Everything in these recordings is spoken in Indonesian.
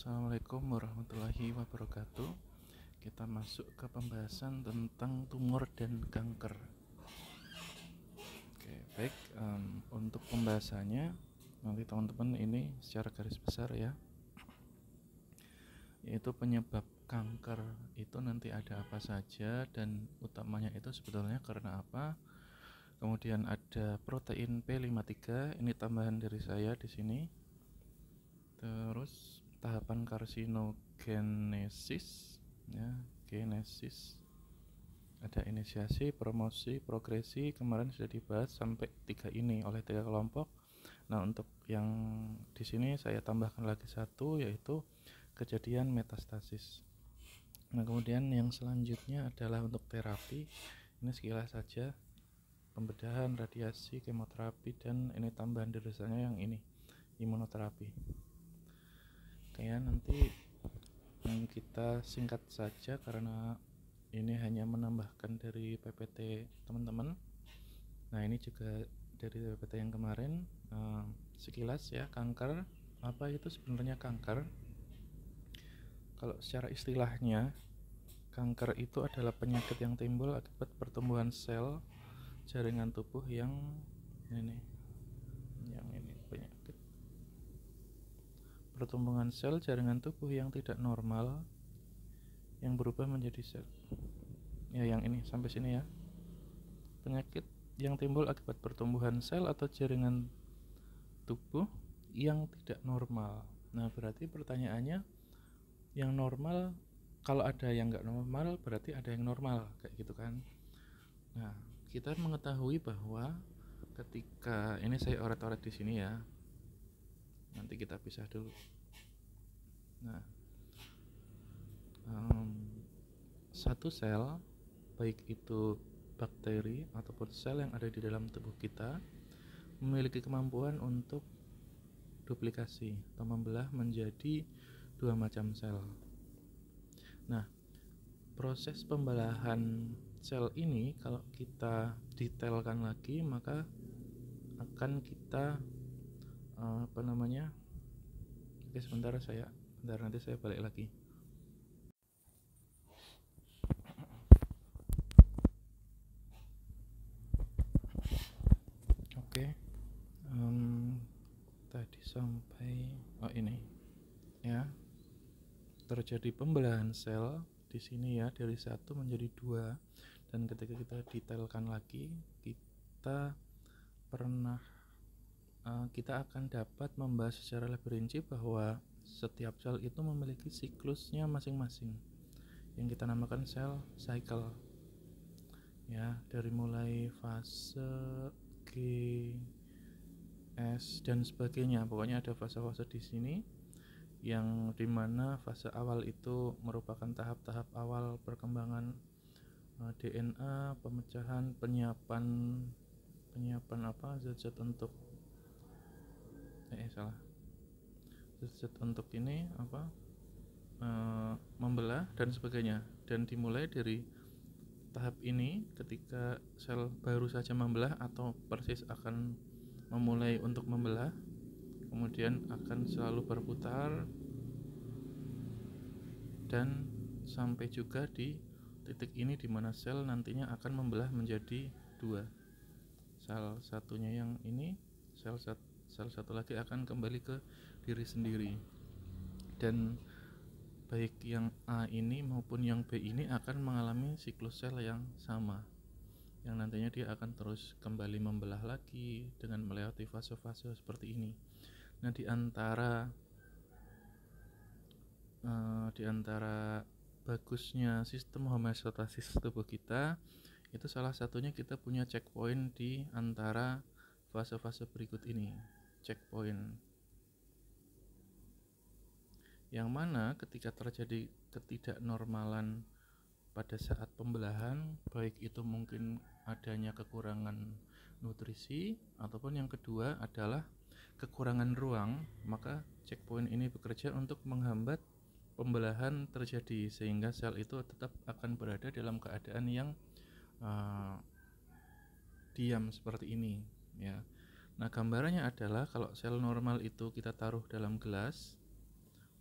Assalamualaikum warahmatullahi wabarakatuh. Kita masuk ke pembahasan tentang tumor dan kanker. Oke, baik. Untuk pembahasannya nanti teman-teman ini secara garis besar ya, yaitu penyebab kanker itu nanti ada apa saja dan utamanya itu sebetulnya karena apa. Kemudian ada protein P53, ini tambahan dari saya di sini. Terus tahapan karsinogenesis ya, genesis, ada inisiasi, promosi, progresi, kemarin sudah dibahas sampai 3 ini oleh 3 kelompok. Nah, untuk yang di sini saya tambahkan lagi satu, yaitu kejadian metastasis. Nah, kemudian yang selanjutnya adalah untuk terapi. Ini sekilas saja, pembedahan, radiasi, kemoterapi, dan ini tambahan dari saya yang ini, imunoterapi. Oke ya, nanti kita singkat saja karena ini hanya menambahkan dari PPT teman-teman. Nah, ini juga dari PPT yang kemarin. Sekilas ya, kanker. Apa itu sebenarnya kanker? Kalau secara istilahnya, kanker itu adalah penyakit yang timbul akibat pertumbuhan sel jaringan tubuh yang ini penyakit pertumbuhan sel jaringan tubuh yang tidak normal yang berubah menjadi sel. Ya, yang ini sampai sini ya. Penyakit yang timbul akibat pertumbuhan sel atau jaringan tubuh yang tidak normal. Nah, berarti pertanyaannya, yang normal, kalau ada yang nggak normal berarti ada yang normal, kayak gitu kan. Nah, kita mengetahui bahwa ketika ini saya oret-oret di sini ya, nanti kita pisah dulu. Nah, satu sel, baik itu bakteri ataupun sel yang ada di dalam tubuh kita, memiliki kemampuan untuk duplikasi atau membelah menjadi 2 macam sel. Nah, proses pembelahan sel ini kalau kita detailkan lagi, maka akan kita Oke, sebentar nanti saya balik lagi. Oke, tadi sampai ini ya, terjadi pembelahan sel di sini ya, dari 1 menjadi 2. Dan ketika kita detailkan lagi, kita akan dapat membahas secara lebih rinci bahwa setiap sel itu memiliki siklusnya masing-masing yang kita namakan sel cycle ya, dari mulai fase G, S dan sebagainya. Pokoknya ada fase-fase di sini yang dimana fase awal itu merupakan tahap-tahap awal perkembangan DNA, pemecahan, penyiapan zat-zat untuk zat-zat untuk ini membelah dan sebagainya. Dan dimulai dari tahap ini ketika sel baru saja membelah atau persis akan memulai untuk membelah, kemudian akan selalu berputar dan sampai juga di titik ini di mana sel nantinya akan membelah menjadi 2. Sel satunya yang ini, sel satu lagi akan kembali ke diri sendiri. Dan baik yang A ini maupun yang B ini akan mengalami siklus sel yang sama, yang nantinya dia akan terus kembali membelah lagi dengan melewati fase-fase seperti ini. Nah, di antara bagusnya sistem homeostasis tubuh kita itu salah satunya kita punya checkpoint di antara fase-fase berikut ini. Checkpoint yang mana ketika terjadi ketidaknormalan pada saat pembelahan, baik itu mungkin adanya kekurangan nutrisi ataupun yang kedua adalah kekurangan ruang, maka checkpoint ini bekerja untuk menghambat pembelahan terjadi sehingga sel itu tetap akan berada dalam keadaan yang diam seperti ini ya. Nah, gambarannya adalah kalau sel normal itu kita taruh dalam gelas,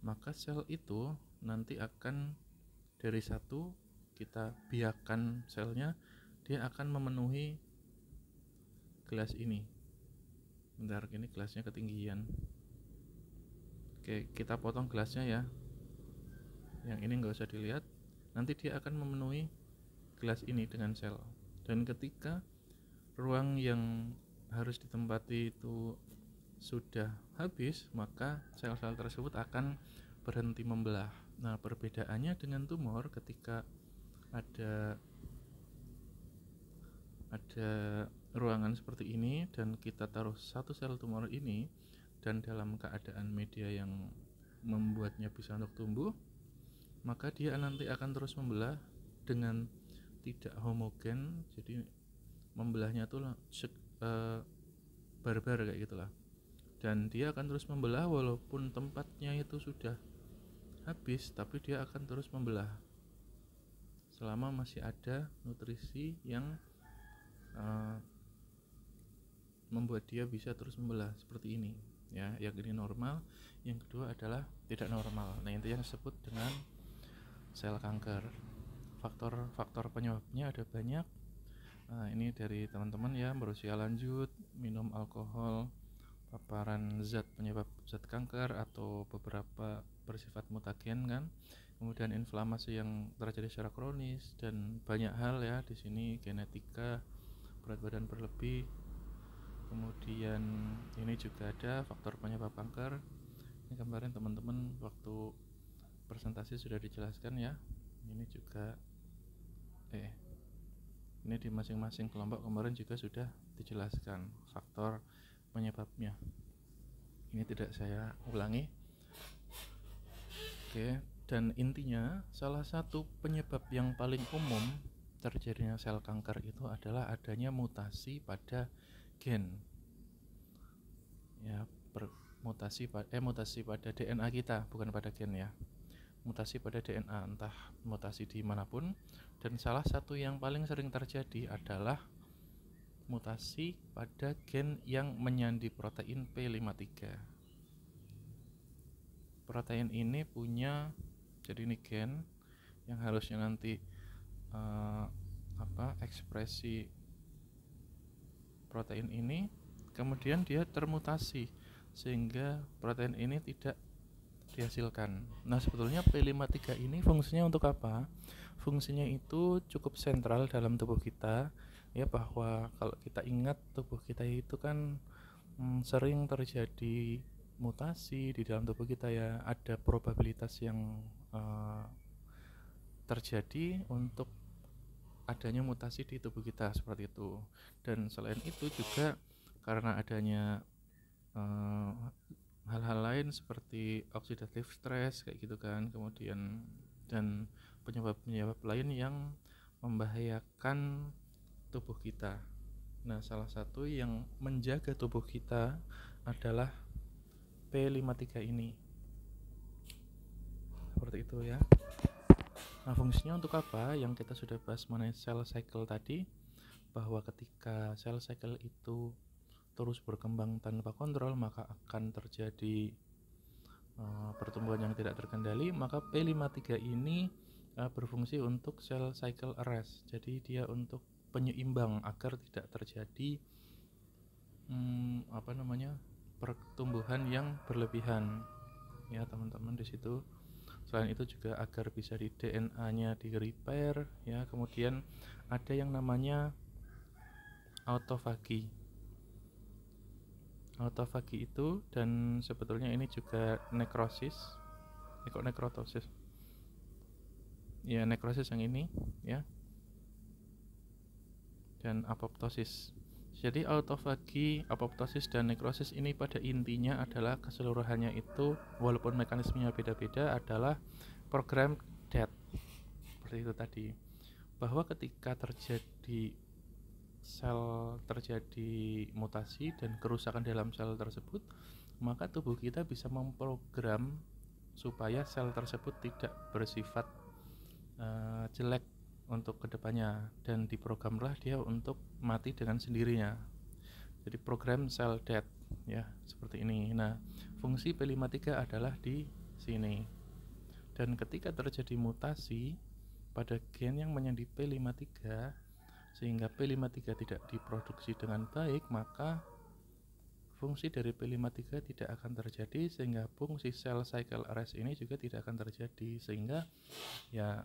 maka sel itu nanti akan dari satu kita biarkan selnya, dia akan memenuhi gelas ini. Bentar, ini gelasnya ketinggian. Oke, kita potong gelasnya ya. Yang ini nggak usah dilihat. Nanti dia akan memenuhi gelas ini dengan sel. Dan ketika ruang yang harus ditempati itu sudah habis, maka sel-sel tersebut akan berhenti membelah. Nah, perbedaannya dengan tumor, ketika ada ruangan seperti ini dan kita taruh satu sel tumor ini dan dalam keadaan media yang membuatnya bisa untuk tumbuh, maka dia nanti akan terus membelah dengan tidak homogen. Jadi membelahnya tuh barbar kayak gitulah, dan dia akan terus membelah walaupun tempatnya itu sudah habis, tapi dia akan terus membelah selama masih ada nutrisi yang membuat dia bisa terus membelah seperti ini ya. Yang ini normal, yang kedua adalah tidak normal. Nah, itu yang disebut dengan sel kanker. Faktor penyebabnya ada banyak. Nah, ini dari teman-teman ya, berusia lanjut, minum alkohol, paparan zat penyebab zat kanker atau beberapa bersifat mutagen kan, kemudian inflamasi yang terjadi secara kronis, dan banyak hal ya di sini, genetika, berat badan berlebih. Kemudian ini juga ada faktor penyebab kanker. Ini kemarin teman-teman waktu presentasi sudah dijelaskan ya. Ini juga ini di masing-masing kelompok kemarin juga sudah dijelaskan faktor penyebabnya. Ini tidak saya ulangi. Oke, dan intinya salah satu penyebab yang paling umum terjadinya sel kanker itu adalah adanya mutasi pada gen. Ya, mutasi pada DNA kita, bukan pada gen ya. Mutasi pada DNA, entah mutasi dimanapun. Dan salah satu yang paling sering terjadi adalah mutasi pada gen yang menyandi protein P53. Protein ini punya, jadi ini gen yang harusnya nanti ekspresi protein ini, kemudian dia termutasi sehingga protein ini tidak dihasilkan. Nah, sebetulnya P53 ini fungsinya untuk apa? Fungsinya itu cukup sentral dalam tubuh kita ya, bahwa kalau kita ingat tubuh kita itu kan sering terjadi mutasi di dalam tubuh kita ya, ada probabilitas yang terjadi untuk adanya mutasi di tubuh kita seperti itu. Dan selain itu juga karena adanya hal-hal lain seperti oxidative stress kayak gitu kan, kemudian dan penyebab-penyebab lain yang membahayakan tubuh kita. Nah, salah satu yang menjaga tubuh kita adalah P53 ini. Seperti itu ya. Nah, fungsinya untuk apa? Yang kita sudah bahas mengenai cell cycle tadi, bahwa ketika cell cycle itu terus berkembang tanpa kontrol, maka akan terjadi pertumbuhan yang tidak terkendali. Maka P53 ini berfungsi untuk cell cycle arrest. Jadi dia untuk penyeimbang agar tidak terjadi pertumbuhan yang berlebihan ya teman-teman di situ. Selain itu juga agar bisa di DNA-nya di repair ya. Kemudian ada yang namanya autofagi itu, dan sebetulnya ini juga nekrosis, nekrotosis ya, nekrosis yang ini ya, dan apoptosis. Jadi autofagi, apoptosis, dan nekrosis ini pada intinya adalah keseluruhannya itu, walaupun mekanismenya beda-beda, adalah program death. Seperti itu tadi, bahwa ketika terjadi mutasi dan kerusakan dalam sel tersebut, maka tubuh kita bisa memprogram supaya sel tersebut tidak bersifat jelek untuk kedepannya, dan diprogramlah dia untuk mati dengan sendirinya. Jadi program cell death ya, seperti ini. Nah, fungsi P53 adalah di sini. Dan ketika terjadi mutasi pada gen yang menjadi P53 sehingga P53 tidak diproduksi dengan baik, maka fungsi dari P53 tidak akan terjadi, sehingga fungsi cell cycle arrest ini juga tidak akan terjadi, sehingga ya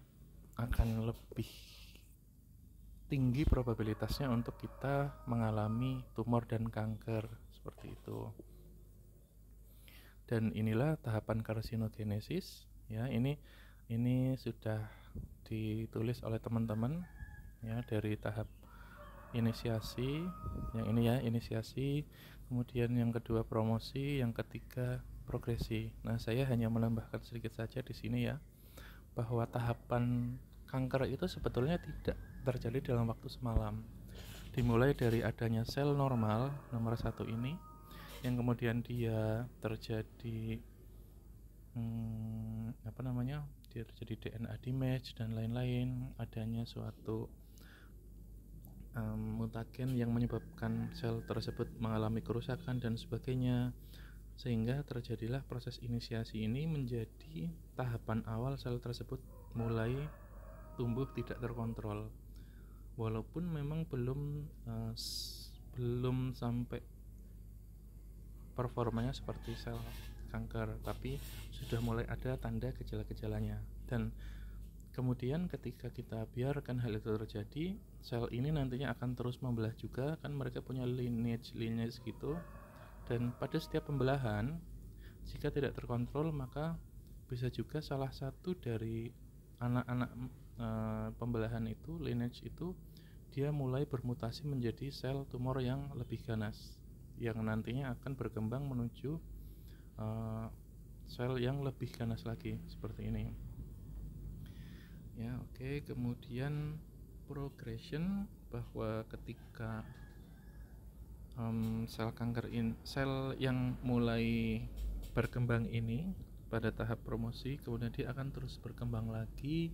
akan lebih tinggi probabilitasnya untuk kita mengalami tumor dan kanker seperti itu. Dan inilah tahapan karsinogenesis ya. Ini sudah ditulis oleh teman-teman ya, dari tahap inisiasi, yang ini ya inisiasi, kemudian yang kedua promosi, yang ketiga progresi. Nah, saya hanya menambahkan sedikit saja di sini ya, bahwa tahapan kanker itu sebetulnya tidak terjadi dalam waktu semalam. Dimulai dari adanya sel normal nomor 1 ini, yang kemudian dia terjadi dia terjadi DNA damage dan lain-lain, adanya suatu mutagen yang menyebabkan sel tersebut mengalami kerusakan dan sebagainya, sehingga terjadilah proses inisiasi ini menjadi tahapan awal sel tersebut mulai tumbuh tidak terkontrol, walaupun memang belum sampai performanya seperti sel kanker, tapi sudah mulai ada tanda gejala-gejalanya. Dan kemudian ketika kita biarkan hal itu terjadi, sel ini nantinya akan terus membelah juga, kan mereka punya lineage gitu. Dan pada setiap pembelahan, jika tidak terkontrol, maka bisa juga salah satu dari anak-anak pembelahan itu, lineage itu, dia mulai bermutasi menjadi sel tumor yang lebih ganas, yang nantinya akan berkembang menuju sel yang lebih ganas lagi seperti ini ya. Oke, kemudian progression, bahwa ketika sel yang mulai berkembang ini pada tahap promosi, kemudian dia akan terus berkembang lagi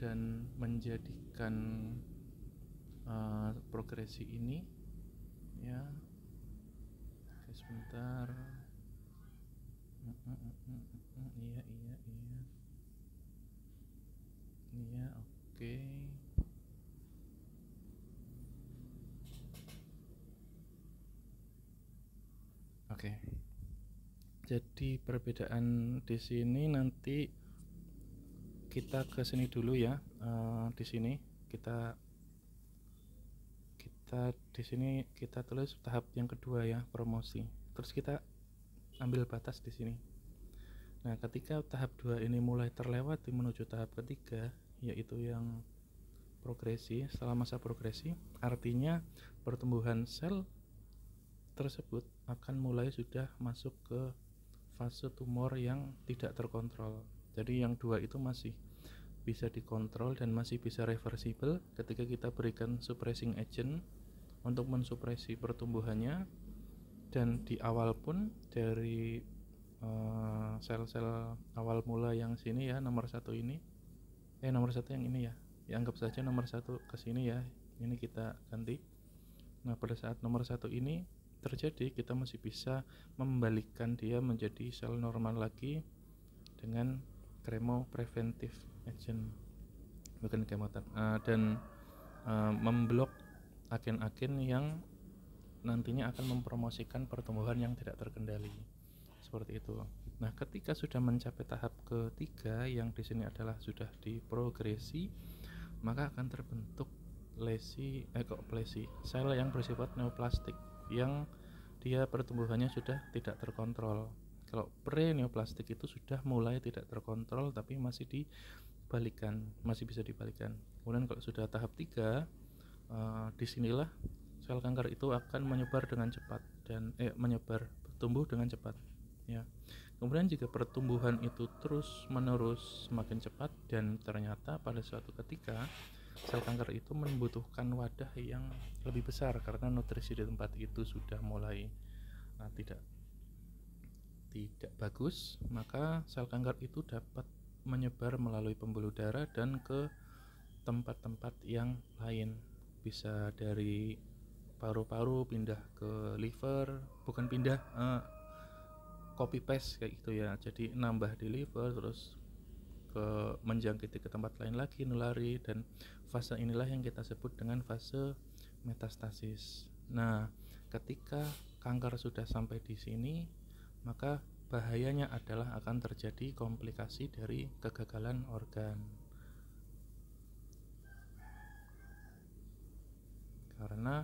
dan menjadikan progresi ini ya. Oke, sebentar. Iya, oke. Oke. Jadi perbedaan di sini nanti kita ke sini dulu ya. Di sini kita di sini kita tulis tahap yang kedua ya, promosi. Terus kita ambil batas di sini. Nah, ketika tahap 2 ini mulai terlewati menuju tahap ketiga, yaitu yang progresi. Setelah masa progresi, artinya pertumbuhan sel tersebut akan mulai sudah masuk ke fase tumor yang tidak terkontrol. Jadi yang dua itu masih bisa dikontrol dan masih bisa reversible ketika kita berikan suppressing agent untuk mensupresi pertumbuhannya. Dan di awal pun dari sel-sel awal mula yang sini ya, nomor 1 ini nomor 1 yang ini ya, anggap saja nomor 1 ke sini ya, ini kita ganti. Nah, pada saat nomor 1 ini terjadi, kita masih bisa membalikkan dia menjadi sel normal lagi dengan chemopreventive agent, bukan dan memblok agen-agen yang nantinya akan mempromosikan pertumbuhan yang tidak terkendali seperti itu. Nah, ketika sudah mencapai tahap ketiga yang di sini adalah sudah di progresi, maka akan terbentuk sel yang bersifat neoplastik yang dia pertumbuhannya sudah tidak terkontrol. Kalau pre-neoplastik itu sudah mulai tidak terkontrol tapi masih bisa dibalikan. Kemudian kalau sudah tahap 3, disinilah sel kanker itu akan menyebar dengan cepat dan tumbuh dengan cepat ya. Kemudian jika pertumbuhan itu terus menerus semakin cepat dan ternyata pada suatu ketika sel kanker itu membutuhkan wadah yang lebih besar karena nutrisi di tempat itu sudah mulai tidak bagus, maka sel kanker itu dapat menyebar melalui pembuluh darah dan ke tempat-tempat yang lain. Bisa dari paru-paru pindah ke liver, copy paste kayak gitu ya, jadi nambah deliver terus menjangkiti ke tempat lain lagi, nulari, dan fase inilah yang kita sebut dengan fase metastasis. Nah, ketika kanker sudah sampai di sini, maka bahayanya adalah akan terjadi komplikasi dari kegagalan organ. Karena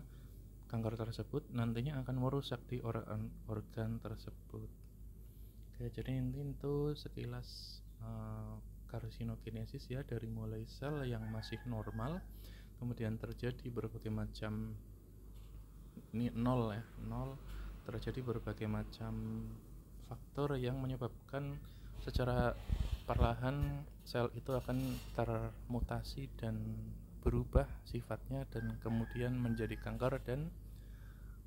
kanker tersebut nantinya akan merusak di organ tersebut. Oke, jadi ini tuh sekilas karsinogenesis ya, dari mulai sel yang masih normal, kemudian terjadi berbagai macam, ini nol ya, nol, terjadi berbagai macam faktor yang menyebabkan secara perlahan sel itu akan termutasi dan berubah sifatnya dan kemudian menjadi kanker dan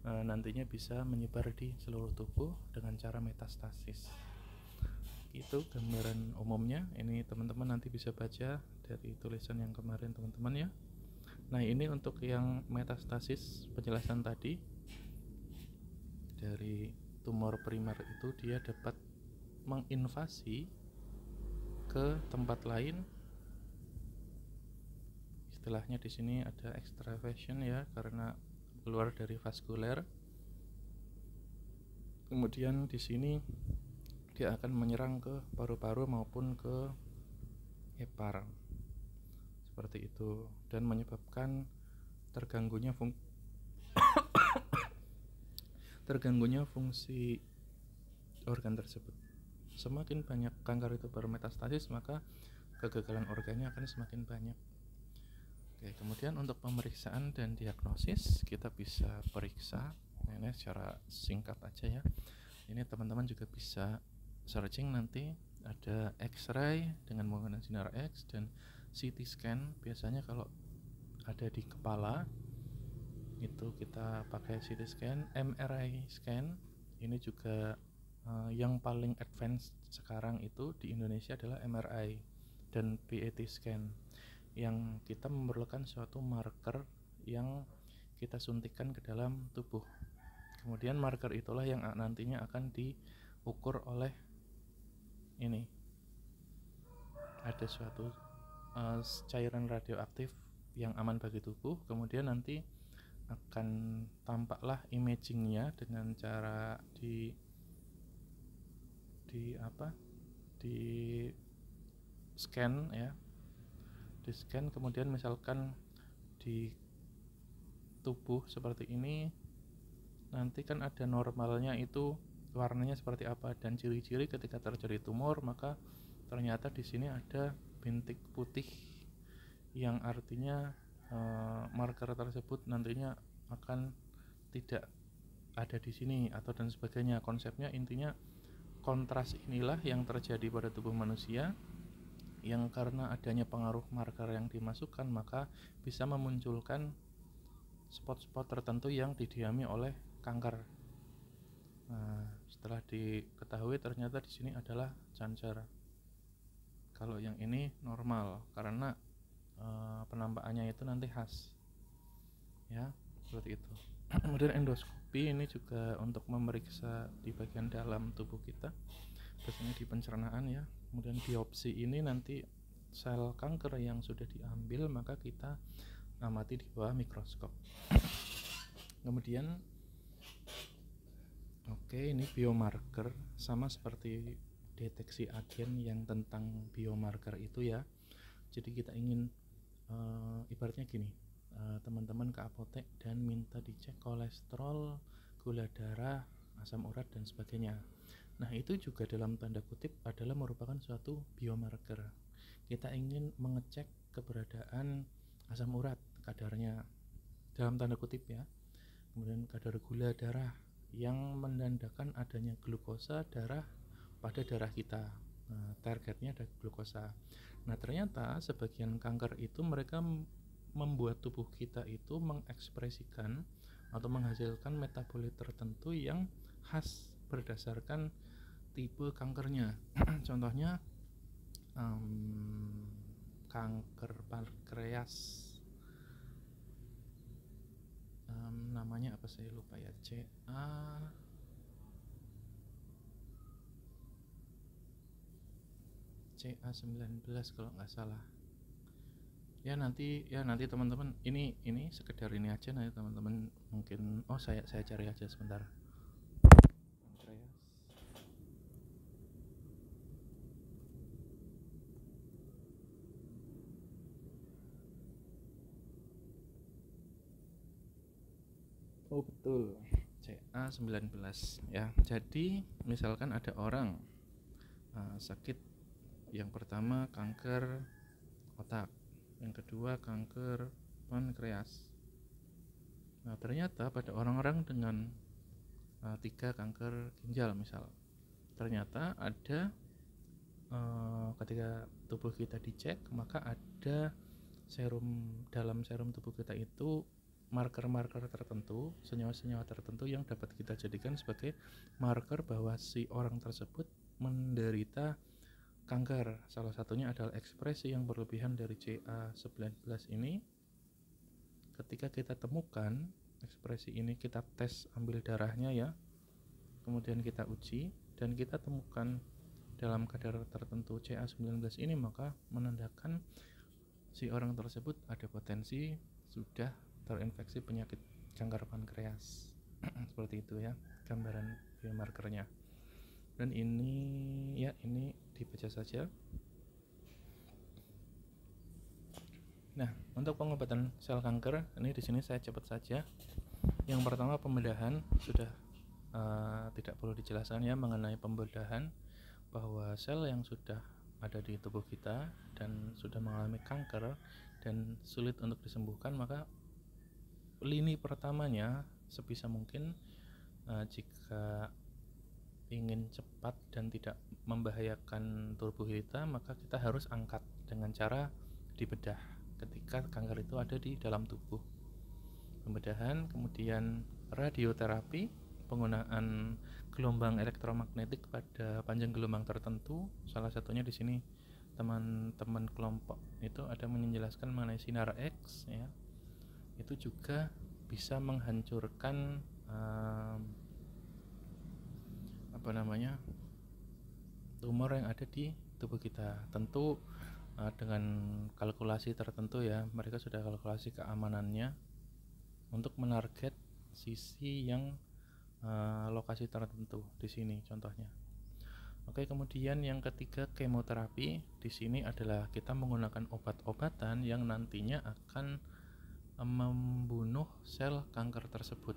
nantinya bisa menyebar di seluruh tubuh dengan cara metastasis. Itu gambaran umumnya. Ini teman-teman nanti bisa baca dari tulisan yang kemarin teman-teman ya. Nah, ini untuk yang metastasis penjelasan tadi. Dari tumor primer itu dia dapat menginvasi ke tempat lain. Istilahnya di sini ada extravasation ya, karena keluar dari vaskuler. Kemudian di sini dia akan menyerang ke paru-paru maupun ke hepar, seperti itu, dan menyebabkan terganggunya fungsi organ tersebut. Semakin banyak kanker itu bermetastasis, maka kegagalan organnya akan semakin banyak. Oke, kemudian untuk pemeriksaan dan diagnosis kita bisa periksa. Nah, ini secara singkat aja ya. Ini teman-teman juga bisa searching, nanti ada X-ray dengan menggunakan sinar X dan CT scan. Biasanya kalau ada di kepala itu kita pakai CT scan, MRI scan. Ini juga yang paling advance sekarang itu di Indonesia adalah MRI dan PET scan, yang kita memerlukan suatu marker yang kita suntikkan ke dalam tubuh. Kemudian marker itulah yang nantinya akan diukur oleh ini. Ada suatu cairan radioaktif yang aman bagi tubuh. Kemudian nanti akan tampaklah imagingnya dengan cara di scan ya, di scan. Kemudian misalkan di tubuh seperti ini, nanti kan ada normalnya itu warnanya seperti apa, dan ciri-ciri ketika terjadi tumor, maka ternyata di sini ada bintik putih yang artinya marker tersebut nantinya akan tidak ada di sini atau dan sebagainya. Konsepnya intinya kontras inilah yang terjadi pada tubuh manusia, yang karena adanya pengaruh marker yang dimasukkan maka bisa memunculkan spot-spot tertentu yang didiami oleh kanker. Nah, setelah diketahui ternyata di sini adalah cancer. Kalau yang ini normal karena penampakannya itu nanti khas ya, seperti itu. Kemudian endoskopi ini juga untuk memeriksa di bagian dalam tubuh kita, biasanya di pencernaan ya. Kemudian biopsi ini nanti sel kanker yang sudah diambil maka kita amati di bawah mikroskop. Kemudian ini biomarker, sama seperti deteksi agen yang tentang biomarker itu ya. Jadi kita ingin ibaratnya gini, teman-teman ke apotek dan minta dicek kolesterol, gula darah, asam urat dan sebagainya. Nah, itu juga dalam tanda kutip adalah merupakan suatu biomarker. Kita ingin mengecek keberadaan asam urat, kadarnya dalam tanda kutip ya. Kemudian kadar gula darah yang menandakan adanya glukosa darah pada darah kita. Nah, targetnya ada glukosa. Nah, ternyata sebagian kanker itu mereka membuat tubuh kita itu mengekspresikan atau menghasilkan metabolit tertentu yang khas berdasarkan tipe kankernya. Contohnya kanker pankreas, namanya apa saya lupa ya, CA19 kalau nggak salah. Ya nanti teman-teman, ini sekedar ini aja, nanti teman-teman mungkin saya cari aja sebentar. Pankreas. Oh betul, CA19 ya. Jadi misalkan ada orang sakit, yang pertama kanker otak, yang kedua kanker pankreas. Nah ternyata pada orang-orang dengan 3 kanker ginjal misal, ternyata ada ketika tubuh kita dicek, maka ada dalam serum tubuh kita itu marker-marker tertentu, senyawa-senyawa tertentu yang dapat kita jadikan sebagai marker bahwa si orang tersebut menderita kanker. Salah satunya adalah ekspresi yang berlebihan dari CA19 ini. Ketika kita temukan ekspresi ini, kita tes ambil darahnya ya, kemudian kita uji dan kita temukan dalam kadar tertentu CA19 ini, maka menandakan si orang tersebut ada potensi sudah terinfeksi penyakit kanker pankreas. Seperti itu ya gambaran biomarkernya. Dan ini dibaca saja. Nah, untuk pengobatan sel kanker ini di sini saya cepat saja. Yang pertama pembedahan, sudah tidak perlu dijelaskan ya mengenai pembedahan, bahwa sel yang sudah ada di tubuh kita dan sudah mengalami kanker dan sulit untuk disembuhkan, maka lini pertamanya sebisa mungkin jika ingin cepat dan tidak membahayakan tubuh kita, maka kita harus angkat dengan cara dibedah ketika kanker itu ada di dalam tubuh. Pembedahan, kemudian radioterapi, penggunaan gelombang elektromagnetik pada panjang gelombang tertentu. Salah satunya di sini teman-teman kelompok itu ada menjelaskan mengenai sinar X ya. Itu juga bisa menghancurkan tumor yang ada di tubuh kita. Tentu dengan kalkulasi tertentu ya, mereka sudah kalkulasi keamanannya untuk menarget sisi yang lokasi tertentu di sini contohnya. Oke, kemudian yang ketiga kemoterapi. Di sini adalah kita menggunakan obat-obatan yang nantinya akan membunuh sel kanker tersebut.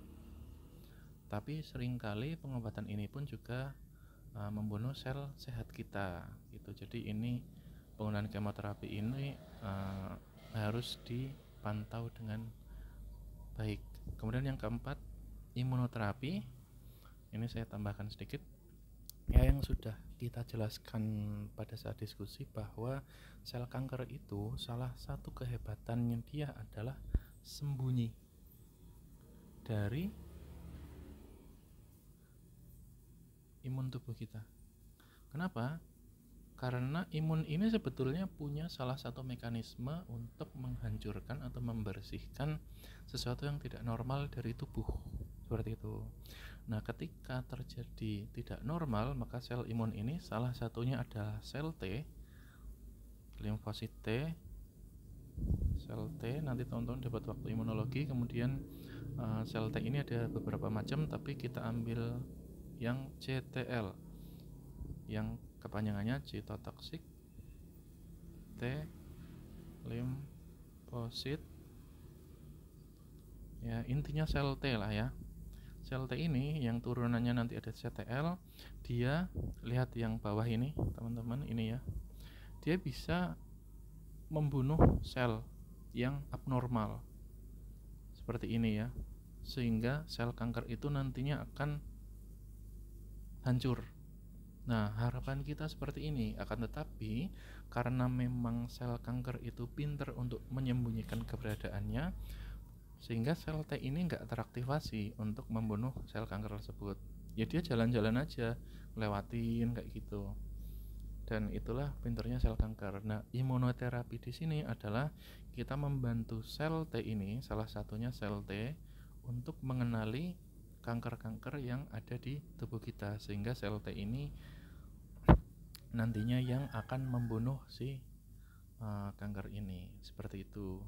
Tapi seringkali pengobatan ini pun juga membunuh sel sehat kita gitu. Jadi ini penggunaan kemoterapi ini harus dipantau dengan baik. Kemudian yang keempat imunoterapi. Ini saya tambahkan sedikit ya, yang sudah kita jelaskan pada saat diskusi bahwa sel kanker itu salah satu kehebatannya dia adalah sembunyi dari imun tubuh kita. Kenapa? Karena imun ini sebetulnya punya salah satu mekanisme untuk menghancurkan atau membersihkan sesuatu yang tidak normal dari tubuh. Seperti itu. Nah, ketika terjadi tidak normal, maka sel imun ini salah satunya adalah sel T, limfosit T, sel T. Nanti teman-teman dapat waktu imunologi. Kemudian sel T ini ada beberapa macam, tapi kita ambil yang CTL, yang kepanjangannya cytotoxic T limfosit ya, intinya sel T lah ya. Sel T ini yang turunannya nanti ada CTL, dia lihat yang bawah ini teman-teman, ini ya, dia bisa membunuh sel yang abnormal seperti ini ya, sehingga sel kanker itu nantinya akan hancur. Nah, harapan kita seperti ini. Akan tetapi karena memang sel kanker itu pinter untuk menyembunyikan keberadaannya, sehingga sel T ini nggak teraktivasi untuk membunuh sel kanker tersebut. Ya dia jalan-jalan aja, lewatin kayak gitu. Dan itulah pinternya sel kanker. Nah, imunoterapi di sini adalah kita membantu sel T ini, salah satunya sel T, untuk mengenali kanker-kanker yang ada di tubuh kita, sehingga sel T ini nantinya yang akan membunuh si kanker ini, seperti itu.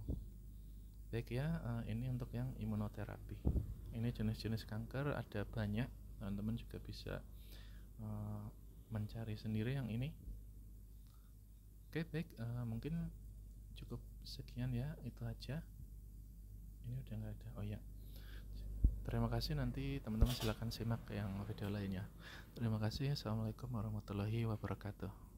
Baik ya, ini untuk yang imunoterapi. Ini jenis-jenis kanker ada banyak, teman-teman juga bisa mencari sendiri yang ini. Oke, baik, mungkin cukup sekian ya, itu aja. Ini udah nggak ada. Oh ya, terima kasih. Nanti teman-teman silakan simak yang video lainnya. Terima kasih. Assalamualaikum warahmatullahi wabarakatuh.